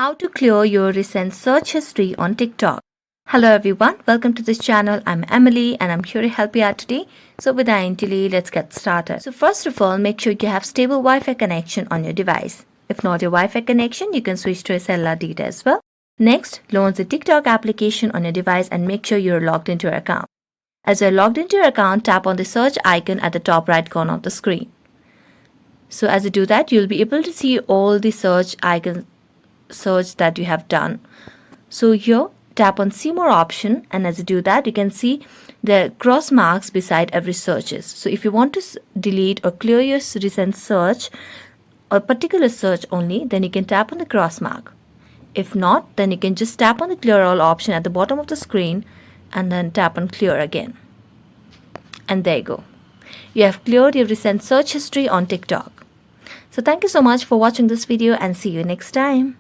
How to clear your recent search history on TikTok. Hello everyone, welcome to this channel. I'm Emily and I'm here to help you out today. So without any delay, let's get started. So first of all, make sure you have stable Wi-Fi connection on your device. If not your Wi-Fi connection, you can switch to a cellular data as well. Next, launch the TikTok application on your device and make sure you're logged into your account. As you're logged into your account, tap on the search icon at the top right corner of the screen. So as you do that, you'll be able to see all the search icons search that you have done. So here tap on see more option, and as you do that you can see the cross marks beside every searches. So if you want to delete or clear your recent search or particular search only, then you can tap on the cross mark. If not, then you can just tap on the clear all option at the bottom of the screen and then tap on clear again. And there you go. You have cleared your recent search history on TikTok. So thank you so much for watching this video and see you next time.